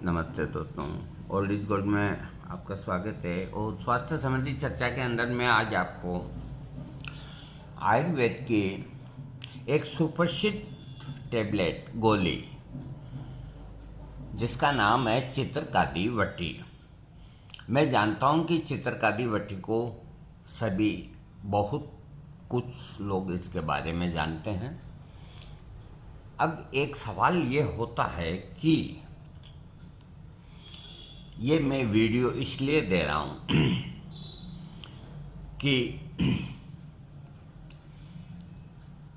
नमस्ते दोस्तों, old is gold में आपका स्वागत है। और स्वास्थ्य संबंधी चर्चा के अंदर मैं आज आपको आयुर्वेद की एक सुप्रसिद्ध टैबलेट गोली जिसका नाम है चित्रकादी वटी। मैं जानता हूँ कि चित्रकादी वटी को सभी बहुत कुछ लोग इसके बारे में जानते हैं। अब एक सवाल ये होता है कि ये मैं वीडियो इसलिए दे रहा हूँ कि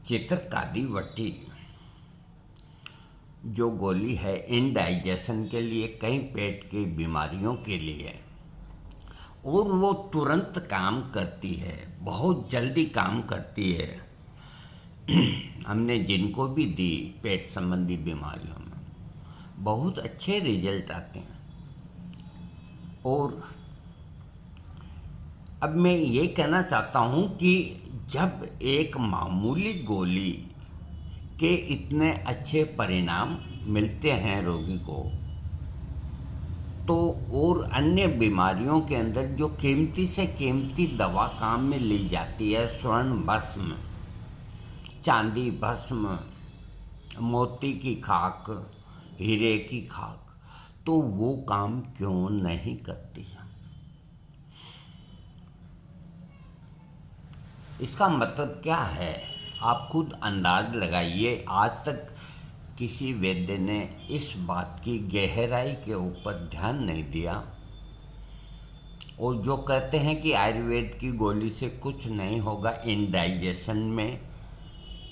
चित्रकादी वटी जो गोली है इनडाइजेशन के लिए, कई पेट की बीमारियों के लिए, और वो तुरंत काम करती है, बहुत जल्दी काम करती है। हमने जिनको भी दी पेट संबंधी बीमारियों में बहुत अच्छे रिजल्ट आते हैं। और अब मैं ये कहना चाहता हूँ कि जब एक मामूली गोली के इतने अच्छे परिणाम मिलते हैं रोगी को, तो और अन्य बीमारियों के अंदर जो कीमती से कीमती दवा काम में ली जाती है, स्वर्ण भस्म, चांदी भस्म, मोती की खाक, हीरे की खाक, तो वो काम क्यों नहीं करती है? इसका मतलब क्या है? आप खुद अंदाज लगाइए। आज तक किसी वैद्य ने इस बात की गहराई के ऊपर ध्यान नहीं दिया। और जो कहते हैं कि आयुर्वेद की गोली से कुछ नहीं होगा इनडाइजेशन में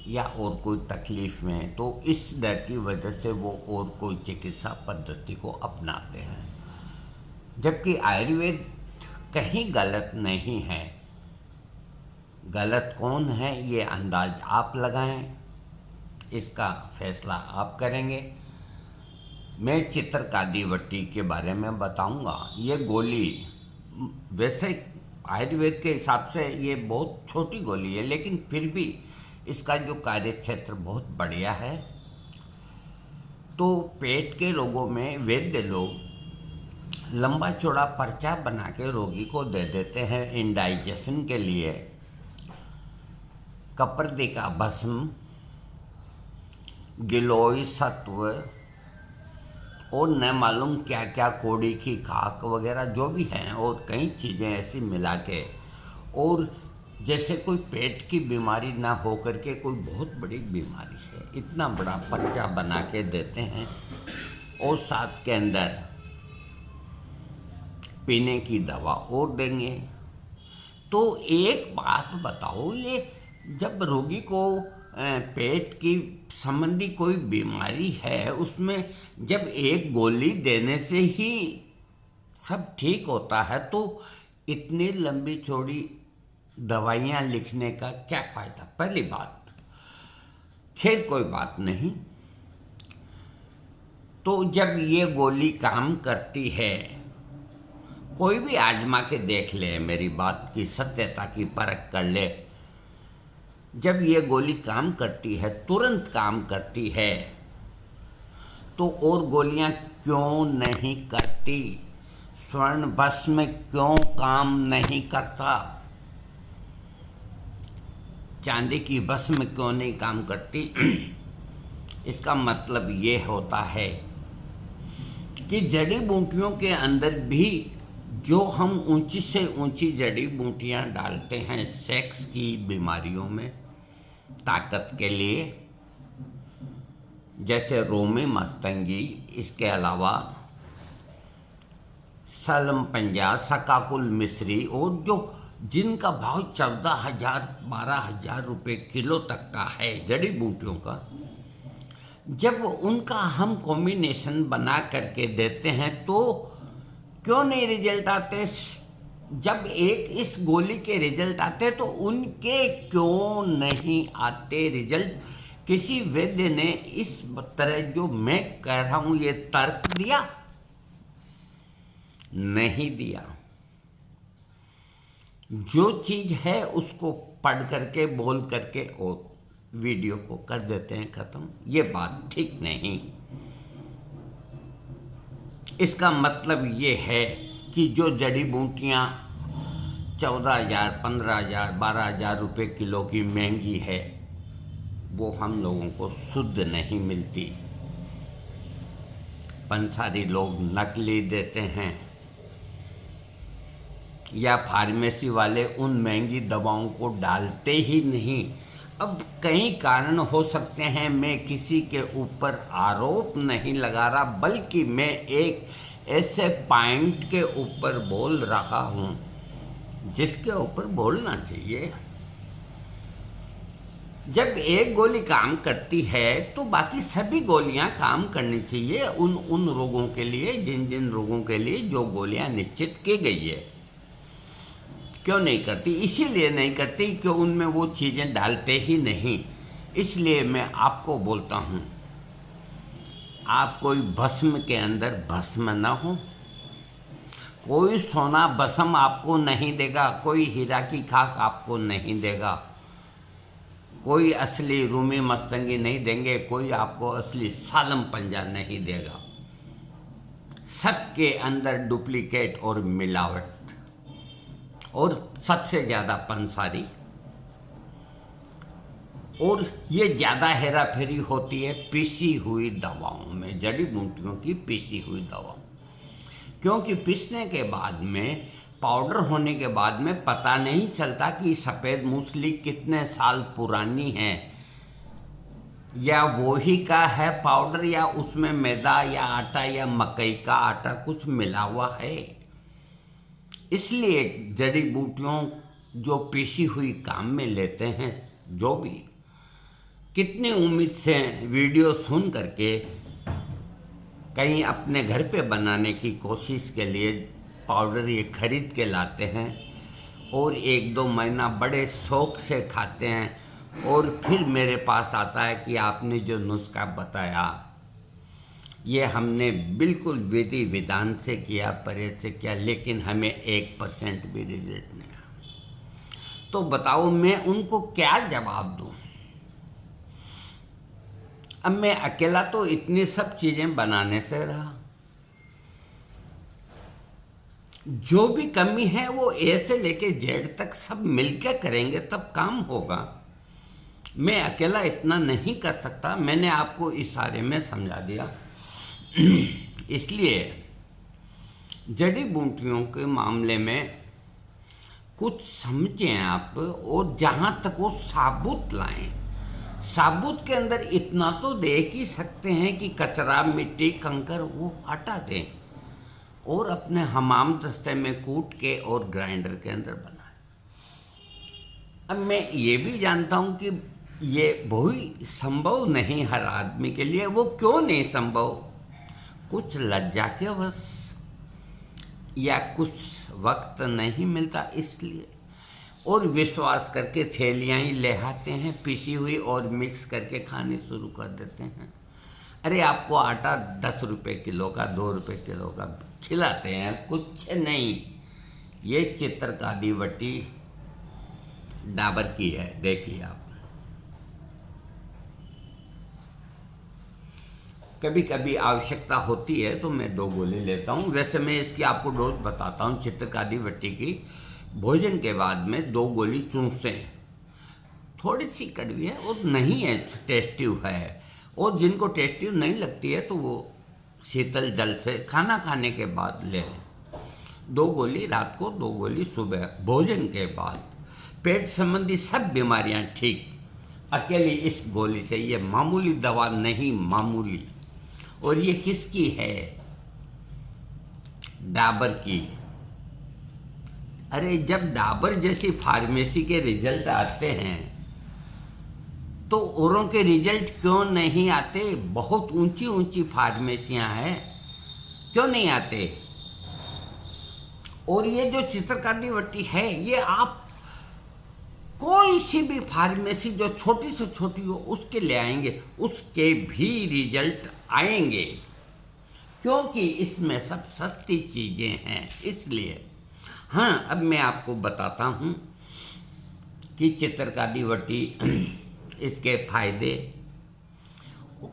या और कोई तकलीफ में, तो इस डर की वजह से वो और कोई चिकित्सा पद्धति को अपनाते हैं। जबकि आयुर्वेद कहीं गलत नहीं है। गलत कौन है ये अंदाज आप लगाएं, इसका फैसला आप करेंगे। मैं चित्रकादी वटी के बारे में बताऊंगा। ये गोली वैसे आयुर्वेद के हिसाब से ये बहुत छोटी गोली है, लेकिन फिर भी इसका जो कार्य क्षेत्र बहुत बढ़िया है। तो पेट के रोगों में वैद्य लोग लंबा चौड़ा पर्चा बना के रोगी को दे देते हैं इनडाइजेशन के लिए। कपर्दी का भस्म, गिलोय सत्व और न मालूम क्या क्या, कोड़ी की खाक वगैरह जो भी हैं, और कई चीज़ें ऐसी मिला के, और जैसे कोई पेट की बीमारी ना हो करके कोई बहुत बड़ी बीमारी है, इतना बड़ा पर्चा बना के देते हैं। और साथ के अंदर पीने की दवा और देंगे। तो एक बात बताओ, ये जब रोगी को पेट की संबंधी कोई बीमारी है, उसमें जब एक गोली देने से ही सब ठीक होता है, तो इतनी लंबी चौड़ी दवाइयाँ लिखने का क्या फ़ायदा? पहली बात। खैर कोई बात नहीं। तो जब ये गोली काम करती है, कोई भी आजमा के देख ले, मेरी बात की सत्यता की परख कर ले। जब ये गोली काम करती है, तुरंत काम करती है, तो और गोलियां क्यों नहीं करती? स्वर्ण भस्म क्यों काम नहीं करता? चांदी की भस्म क्यों नहीं काम करती? इसका मतलब ये होता है कि जड़ी बूटियों के अंदर भी जो हम ऊंची से ऊंची जड़ी बूटियां डालते हैं सेक्स की बीमारियों में ताकत के लिए, जैसे रोमी मस्तंगी, इसके अलावा सलम पंजा, सकाकुल मिश्री, और जो जिनका भाव 14,000 12,000 रुपये किलो तक का है जड़ी बूटियों का, जब उनका हम कॉम्बिनेशन बना करके देते हैं तो क्यों नहीं रिजल्ट आते? जब एक इस गोली के रिजल्ट आते तो उनके क्यों नहीं आते रिजल्ट? किसी वैद्य ने इस तरह जो मैं कह रहा हूं ये तर्क दिया? नहीं दिया। जो चीज है उसको पढ़ करके, बोल करके और वीडियो को कर देते हैं खत्म। ये बात ठीक नहीं। इसका मतलब ये है कि जो जड़ी बूटियाँ 14,000, 15,000, 12,000 रुपये किलो की महंगी है, वो हम लोगों को शुद्ध नहीं मिलती। पंसारी लोग नकली देते हैं या फार्मेसी वाले उन महंगी दवाओं को डालते ही नहीं। अब कई कारण हो सकते हैं, मैं किसी के ऊपर आरोप नहीं लगा रहा, बल्कि मैं एक ऐसे पॉइंट के ऊपर बोल रहा हूँ जिसके ऊपर बोलना चाहिए। जब एक गोली काम करती है तो बाकी सभी गोलियां काम करनी चाहिए उन उन रोगों के लिए, जिन जिन रोगों के लिए जो गोलियां निश्चित की गई है। क्यों नहीं करती? इसीलिए नहीं करती कि उनमें वो चीज़ें डालते ही नहीं। इसलिए मैं आपको बोलता हूँ, आप कोई भस्म के अंदर भस्म न हो। कोई सोना भस्म आपको नहीं देगा, कोई हीरा की खाक आपको नहीं देगा, कोई असली रूमी मस्तंगी नहीं देंगे, कोई आपको असली सालम पंजा नहीं देगा। सबके अंदर डुप्लीकेट और मिलावट, और सबसे ज़्यादा पंसारी, और ये ज़्यादा हेरा फेरी होती है पीसी हुई दवाओं में, जड़ी बूटियों की पीसी हुई दवाओं। क्योंकि पीसने के बाद में, पाउडर होने के बाद में पता नहीं चलता कि सफ़ेद मूसली कितने साल पुरानी है, या वही का है पाउडर, या उसमें मैदा या आटा या मकई का आटा कुछ मिला हुआ है। इसलिए जड़ी बूटियों जो पीसी हुई काम में लेते हैं, जो भी कितनी उम्मीद से वीडियो सुन करके कहीं अपने घर पे बनाने की कोशिश के लिए पाउडर ये खरीद के लाते हैं, और 1-2 महीना बड़े शौक़ से खाते हैं, और फिर मेरे पास आता है कि आपने जो नुस्खा बताया ये हमने बिल्कुल विधि विधान से किया, परहेज से किया, लेकिन हमें 1% भी रिजल्ट नहीं आया। तो बताओ मैं उनको क्या जवाब दूँ? अब मैं अकेला तो इतनी सब चीज़ें बनाने से रहा, जो भी कमी है वो ए से लेके जेड तक सब मिलकर करेंगे तब काम होगा। मैं अकेला इतना नहीं कर सकता। मैंने आपको इशारे में समझा दिया। इसलिए जड़ी बूटियों के मामले में कुछ समझें आप, और जहाँ तक वो साबुत लाएं। साबुत के अंदर इतना तो देख ही सकते हैं कि कचरा, मिट्टी, कंकर वो हटा दें, और अपने हमाम दस्ते में कूट के और ग्राइंडर के अंदर बनाएं। अब मैं ये भी जानता हूँ कि ये बहुत संभव नहीं हर आदमी के लिए। वो क्यों नहीं संभव? कुछ लज्जा के बस, या कुछ वक्त नहीं मिलता इसलिए, और विश्वास करके थैलियाँ ही ले आते हैं पीसी हुई, और मिक्स करके खाने शुरू कर देते हैं। अरे आपको आटा 10 रुपये किलो का, 2 रुपये किलो का खिलाते हैं, कुछ नहीं। ये चित्रकारी वटी डाबर की है, देखिए आप। कभी कभी आवश्यकता होती है तो मैं 2 गोली लेता हूँ। वैसे मैं इसकी आपको डोज बताता हूँ। चित्रकारी वटी की भोजन के बाद में 2 गोली चूसें। थोड़ी सी कड़वी है और नहीं है टेस्टिव है, और जिनको टेस्टिव नहीं लगती है तो वो शीतल जल से खाना खाने के बाद ले लें। 2 गोली रात को, 2 गोली सुबह भोजन के बाद। पेट संबंधी सब बीमारियां ठीक अकेली इस गोली से। ये मामूली दवा नहीं, मामूली। और ये किसकी है? डाबर की। अरे जब डाबर जैसी फार्मेसी के रिजल्ट आते हैं तो औरों के रिजल्ट क्यों नहीं आते? बहुत ऊंची ऊंची फार्मेसियां हैं, क्यों नहीं आते? और ये जो चित्रकारी वटी है, ये आप कोई सी भी फार्मेसी जो छोटी से छोटी हो उसके ले आएंगे, उसके भी रिजल्ट आएंगे, क्योंकि इसमें सब सस्ती चीज़ें हैं। इसलिए हाँ, अब मैं आपको बताता हूँ कि चित्रकारी वटी, इसके फायदे,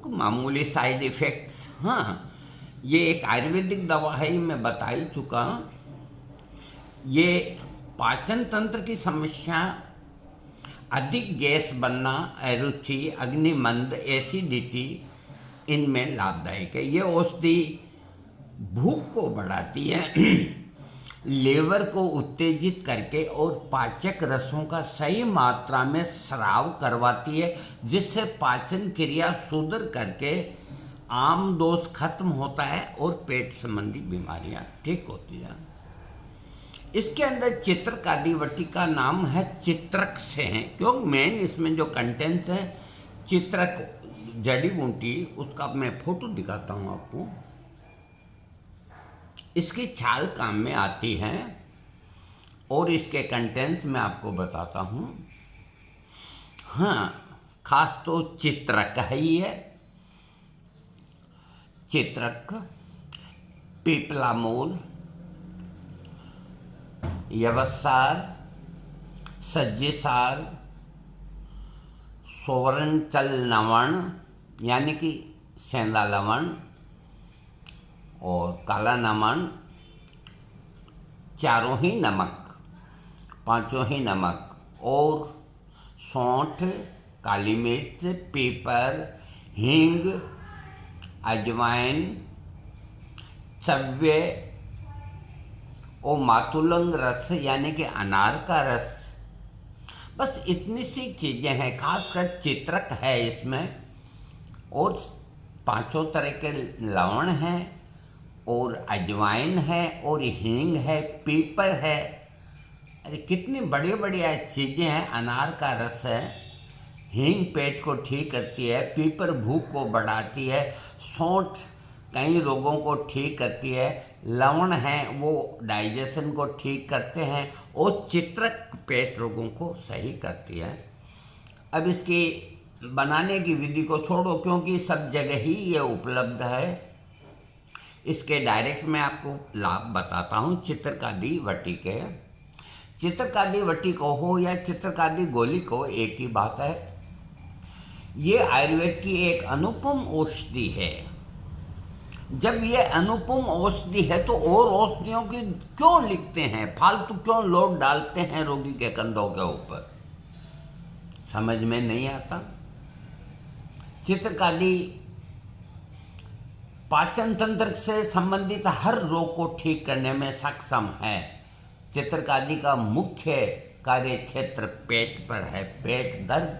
मामूली साइड इफ़ेक्ट्स। हाँ, ये एक आयुर्वेदिक दवा है, ये मैं बता ही चुका। ये पाचन तंत्र की समस्या, अधिक गैस बनना, अरुचि, अग्निमंद, एसिडिटी, इनमें लाभदायक है। ये औषधि भूख को बढ़ाती है, लीवर को उत्तेजित करके और पाचक रसों का सही मात्रा में स्राव करवाती है, जिससे पाचन क्रिया सुधर करके आम दोष खत्म होता है और पेट संबंधी बीमारियां ठीक होती हैं। इसके अंदर चित्रकादिवटी का नाम है चित्रक से है, क्योंकि मेन इसमें जो कंटेंट है चित्रक जड़ी बूटी, उसका मैं फोटो दिखाता हूँ आपको। इसकी छाल काम में आती है और इसके कंटेंट्स मैं आपको बताता हूँ। हाँ, खास तो चित्रक है ही है। चित्रक, पीपला मूल, यवसार, सज्जीसार, सोवरनचल लवण यानी कि सेंधा लवण और काला नमक, चारों ही नमक, पांचों ही नमक और सौंठ, काली मिर्च, पीपर, हींग, अजवाइन, चव्य और मातुलंग रस यानी कि अनार का रस। बस इतनी सी चीज़ें हैं, खासकर चित्रक है इसमें, और पांचों तरह के लवण हैं और अजवाइन है और हींग है, पीपर है। अरे कितनी बड़ी बढ़िया चीज़ें हैं। अनार का रस है, हींग पेट को ठीक करती है, पीपर भूख को बढ़ाती है, सौंठ कई रोगों को ठीक करती है, लवण है वो डाइजेशन को ठीक करते हैं और चित्रक पेट रोगों को सही करती है। अब इसकी बनाने की विधि को छोड़ो, क्योंकि सब जगह ही ये उपलब्ध है। इसके डायरेक्ट मैं आपको लाभ बताता हूँ। चित्रकादिवटी के, चित्रकादिवटी को हो या चित्रकादि गोली को, एक ही बात है। ये आयुर्वेद की एक अनुपम औषधि है। जब ये अनुपम औषधि है तो और औषधियों की क्यों लिखते हैं, फालतू क्यों लोड डालते हैं रोगी के कंधों के ऊपर, समझ में नहीं आता। चित्रकादि पाचन तंत्र से संबंधित हर रोग को ठीक करने में सक्षम है। चित्रकादि का मुख्य कार्य क्षेत्र पेट पर है। पेट दर्द,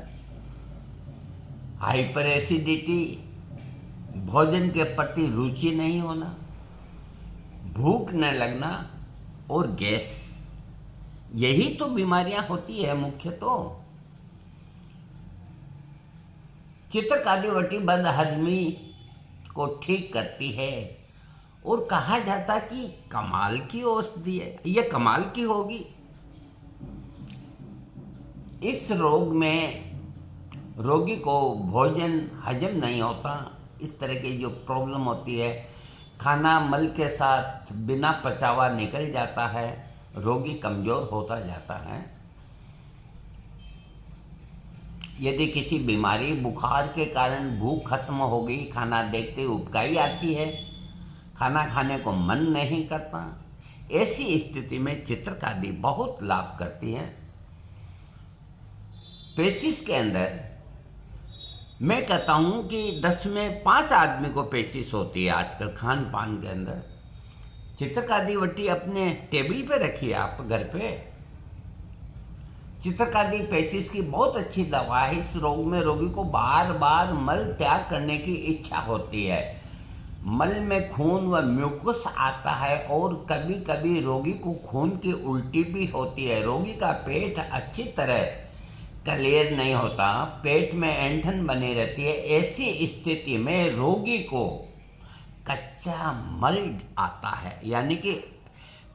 हाइपर एसिडिटी, भोजन के प्रति रुचि नहीं होना, भूख न लगना और गैस, यही तो बीमारियां होती है मुख्य। तो चित्रकादिवटी बदहजमी को ठीक करती है और कहा जाता कि कमाल की औषधि है। ये कमाल की होगी। इस रोग में रोगी को भोजन हजम नहीं होता, इस तरह की जो प्रॉब्लम होती है, खाना मल के साथ बिना पचा हुआ निकल जाता है, रोगी कमज़ोर होता जाता है। यदि किसी बीमारी बुखार के कारण भूख खत्म हो गई, खाना देखते ही उबकाई आती है, खाना खाने को मन नहीं करता, ऐसी स्थिति में चित्रकादि बहुत लाभ करती है। पेचिस के अंदर मैं कहता हूँ कि 10 में 5 आदमी को पेचिस होती है आजकल खान पान के अंदर। चित्रकादिवटी अपने टेबल पे रखिए आप घर पे। चित्रकादि पेचिस की बहुत अच्छी दवा है। इस रोग में रोगी को बार बार मल त्याग करने की इच्छा होती है, मल में खून व म्यूकस आता है और कभी कभी रोगी को खून की उल्टी भी होती है। रोगी का पेट अच्छी तरह क्लियर नहीं होता, पेट में ऐंठन बनी रहती है। ऐसी स्थिति में रोगी को कच्चा मल आता है, यानी कि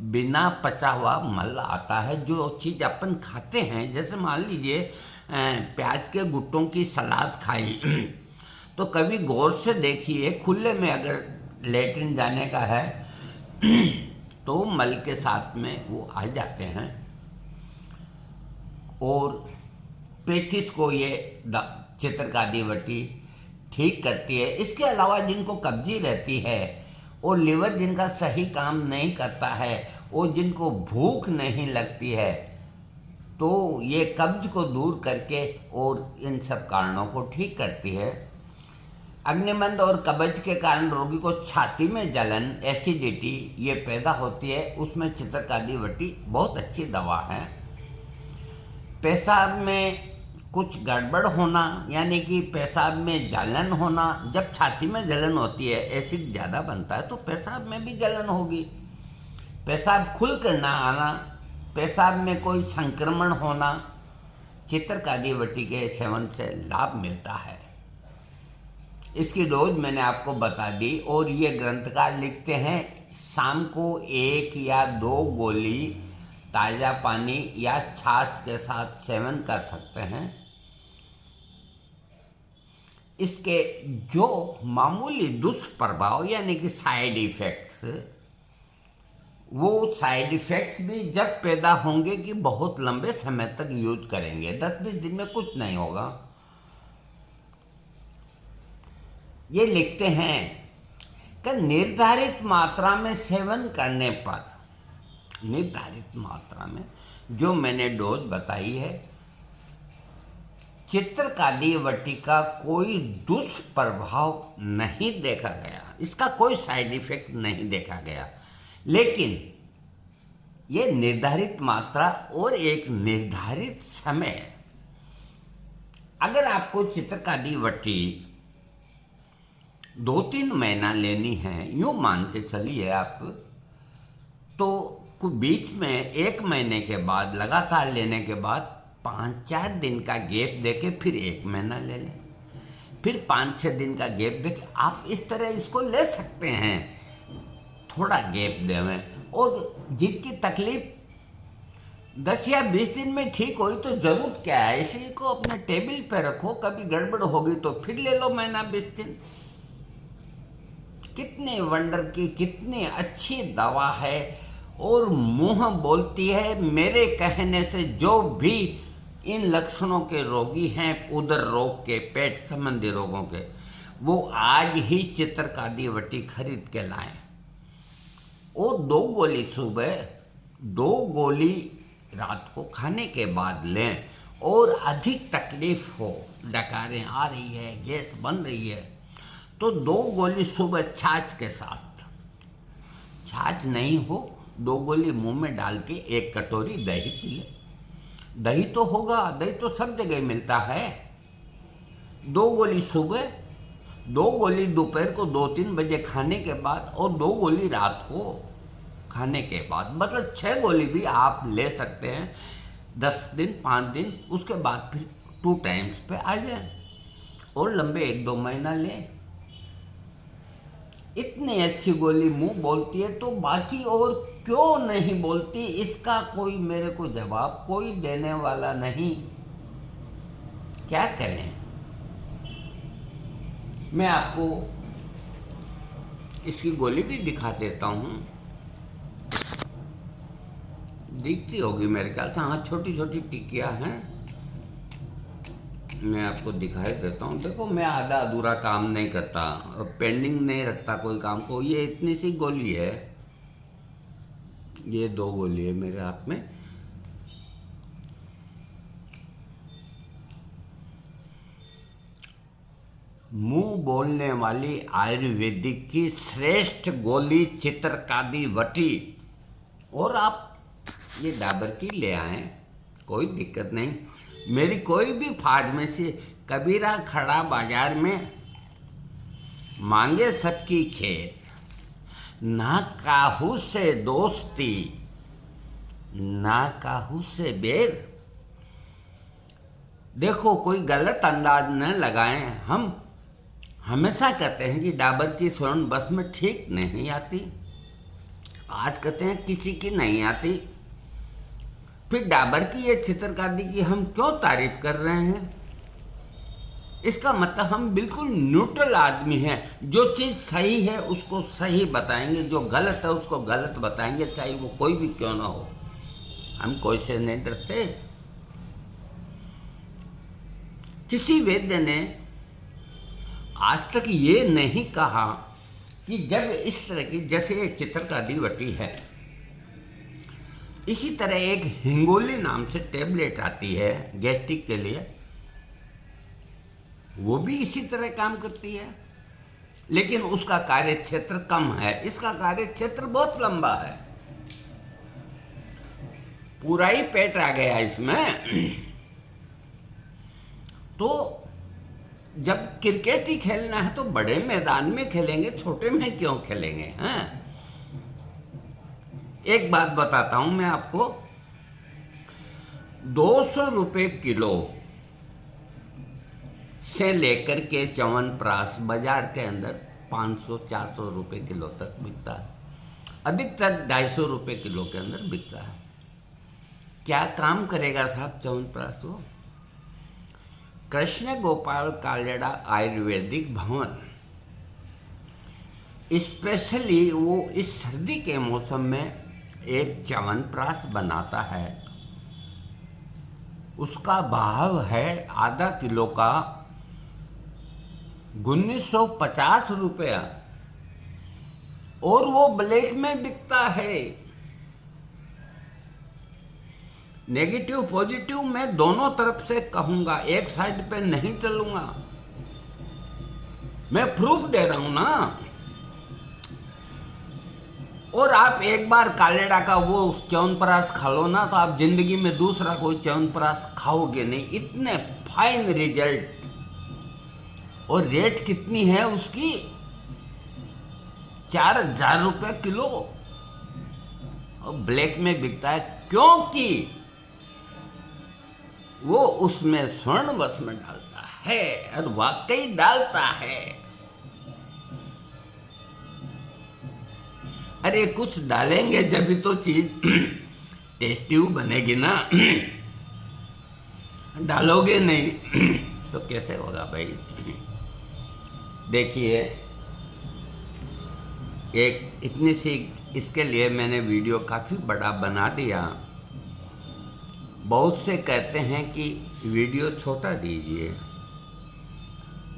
बिना पचा हुआ मल आता है। जो चीज़ अपन खाते हैं, जैसे मान लीजिए प्याज के गुट्टों की सलाद खाई तो कभी गौर से देखिए, खुले में अगर लेटरिन जाने का है तो मल के साथ में वो आ जाते हैं। और पेचिस को ये चित्रकादिवटी ठीक करती है। इसके अलावा जिनको कब्जी रहती है और लिवर जिनका सही काम नहीं करता है और जिनको भूख नहीं लगती है, तो ये कब्ज को दूर करके और इन सब कारणों को ठीक करती है। अग्निमंद और कब्ज के कारण रोगी को छाती में जलन, एसिडिटी ये पैदा होती है, उसमें चित्रकादी वटी बहुत अच्छी दवा है। पेशाब में कुछ गड़बड़ होना, यानी कि पेशाब में जलन होना, जब छाती में जलन होती है, एसिड ज़्यादा बनता है तो पेशाब में भी जलन होगी। पेशाब खुल कर ना आना, पेशाब में कोई संक्रमण होना, चित्रकादी वटी के सेवन से लाभ मिलता है। इसकी डोज मैंने आपको बता दी और ये ग्रंथकार लिखते हैं शाम को 1 या 2 गोली ताज़ा पानी या छाछ के साथ सेवन कर सकते हैं। इसके जो मामूली दुष्प्रभाव यानी कि साइड इफ़ेक्ट्स, वो साइड इफ़ेक्ट्स भी जब पैदा होंगे कि बहुत लंबे समय तक यूज करेंगे, 10-20 दिन में कुछ नहीं होगा। ये लिखते हैं कि निर्धारित मात्रा में सेवन करने पर, निर्धारित मात्रा में जो मैंने डोज बताई है, चित्रकादी वटी का कोई दुष्प्रभाव नहीं देखा गया, इसका कोई साइड इफेक्ट नहीं देखा गया। लेकिन ये निर्धारित मात्रा और एक निर्धारित समय, अगर आपको चित्रकादी वटी 2-3 महीना लेनी है, यूँ मान के चलिए आप, तो बीच में 1 महीने के बाद लगातार लेने के बाद 5-4 दिन का गैप देके फिर 1 महीना ले लें, फिर 5-6 दिन का गैप देके आप इस तरह इसको ले सकते हैं। थोड़ा गैप देवें, और जिनकी तकलीफ 10 या 20 दिन में ठीक हुई तो ज़रूरत क्या है, इसी को अपने टेबल पे रखो, कभी गड़बड़ होगी तो फिर ले लो महीना 20 दिन। कितने वंडर की, कितनी अच्छी दवा है, और मुँह बोलती है मेरे कहने से जो भी इन लक्षणों के रोगी हैं, उदर रोग के, पेट संबंधी रोगों के, वो आज ही चित्रकादी वटी खरीद के लाएं और 2 गोली सुबह, 2 गोली रात को खाने के बाद लें। और अधिक तकलीफ हो, डकारें आ रही है, गैस बन रही है, तो 2 गोली सुबह छाछ के साथ, छाछ नहीं हो 2 गोली मुंह में डाल के 1 कटोरी दही पी ले। दही तो होगा, दही तो सब जगह मिलता है। 2 गोली सुबह, 2 गोली दोपहर को 2-3 बजे खाने के बाद, और 2 गोली रात को खाने के बाद, मतलब 6 गोली भी आप ले सकते हैं 10 दिन 5 दिन, उसके बाद फिर 2 टाइम्स पे आ जाए और लंबे 1-2 महीना लें। इतनी अच्छी गोली मुंह बोलती है तो बाकी और क्यों नहीं बोलती, इसका कोई मेरे को जवाब कोई देने वाला नहीं। क्या करें? मैं आपको इसकी गोली भी दिखा देता हूँ, दिखती होगी मेरे ख्याल से। हाँ, छोटी छोटी टिकिया हैं, मैं आपको दिखाई देता हूँ। देखो, मैं आधा अधूरा काम नहीं करता, पेंडिंग नहीं रखता कोई काम को। ये इतनी सी गोली है, ये 2 गोली है मेरे हाथ में। मुंह बोलने वाली आयुर्वेदिक की श्रेष्ठ गोली चित्रकादी वटी, और आप ये डाबर की ले आएँ, कोई दिक्कत नहीं। मेरी कोई भी फार्मेसी, कबीरा खड़ा बाजार में, मांगे सबकी खैर, ना काहू से दोस्ती ना काहू से बैर। देखो, कोई गलत अंदाज न लगाएं। हम हमेशा कहते हैं कि डाबर की स्वर्ण बस में ठीक नहीं आती, आज कहते हैं किसी की नहीं आती, फिर डाबर की ये चित्रकादी की हम क्यों तारीफ कर रहे हैं? इसका मतलब हम बिल्कुल न्यूट्रल आदमी हैं। जो चीज़ सही है उसको सही बताएंगे, जो गलत है उसको गलत बताएंगे, चाहे वो कोई भी क्यों ना हो। हम कोई से नहीं डरते। किसी वैद्य ने आज तक ये नहीं कहा कि जब इस तरह की, जैसे ये चित्रकादी वटी है, इसी तरह एक हिंगोली नाम से टेबलेट आती है गैस्ट्रिक के लिए, वो भी इसी तरह काम करती है, लेकिन उसका कार्य क्षेत्र कम है, इसका कार्य क्षेत्र बहुत लंबा है। पूरा ही पेट आ गया इसमें। तो जब क्रिकेट ही खेलना है तो बड़े मैदान में खेलेंगे, छोटे में क्यों खेलेंगे? हैं? एक बात बताता हूं मैं आपको, 200 रुपये किलो से लेकर के च्यवनप्राश बाजार के अंदर 500-400 रुपये किलो तक बिकता है, अधिकतर 250 रुपये किलो के अंदर बिकता है। क्या काम करेगा साहब च्यवनप्राश? वो कृष्ण गोपाल कालेड़ा आयुर्वेदिक भवन स्पेशली वो इस सर्दी के मौसम में एक च्यवनप्राश बनाता है। उसका भाव है आधा किलो का 1950 रुपया, और वो ब्लैक में बिकता है। नेगेटिव पॉजिटिव मैं दोनों तरफ से कहूंगा, एक साइड पे नहीं चलूंगा, मैं प्रूफ दे रहा हूं ना। और आप एक बार कालेड़ा का वो च्यवनप्राश खा लो ना, तो आप जिंदगी में दूसरा कोई च्यवनप्राश खाओगे नहीं, इतने फाइन रिजल्ट। और रेट कितनी है उसकी? 4000 रुपये किलो, और ब्लैक में बिकता है, क्योंकि वो उसमें स्वर्ण भस्म डालता है, और वाकई डालता है। अरे कुछ डालेंगे जब भी तो चीज टेस्टी बनेगी ना। डालोगे नहीं तो कैसे होगा भाई? देखिए, एक इतनी सी, इसके लिए मैंने वीडियो काफ़ी बड़ा बना दिया। बहुत से कहते हैं कि वीडियो छोटा दीजिए।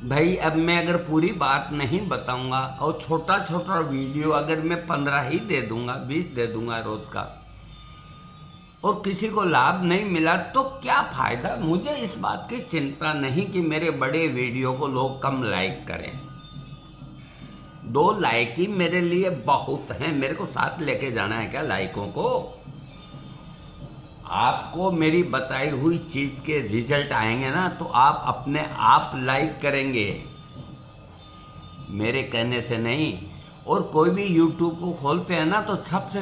भाई अब मैं अगर पूरी बात नहीं बताऊंगा, और छोटा छोटा वीडियो अगर मैं 15 ही दे दूंगा, 20 दे दूंगा रोज का, और किसी को लाभ नहीं मिला तो क्या फायदा? मुझे इस बात की चिंता नहीं कि मेरे बड़े वीडियो को लोग कम लाइक करें। 2 लाइक ही मेरे लिए बहुत हैं। मेरे को साथ लेके जाना है क्या लाइकों को? आपको मेरी बताई हुई चीज के रिजल्ट आएंगे ना, तो आप अपने आप लाइक करेंगे, मेरे कहने से नहीं। और कोई भी यूट्यूब को खोलते हैं ना, तो सबसे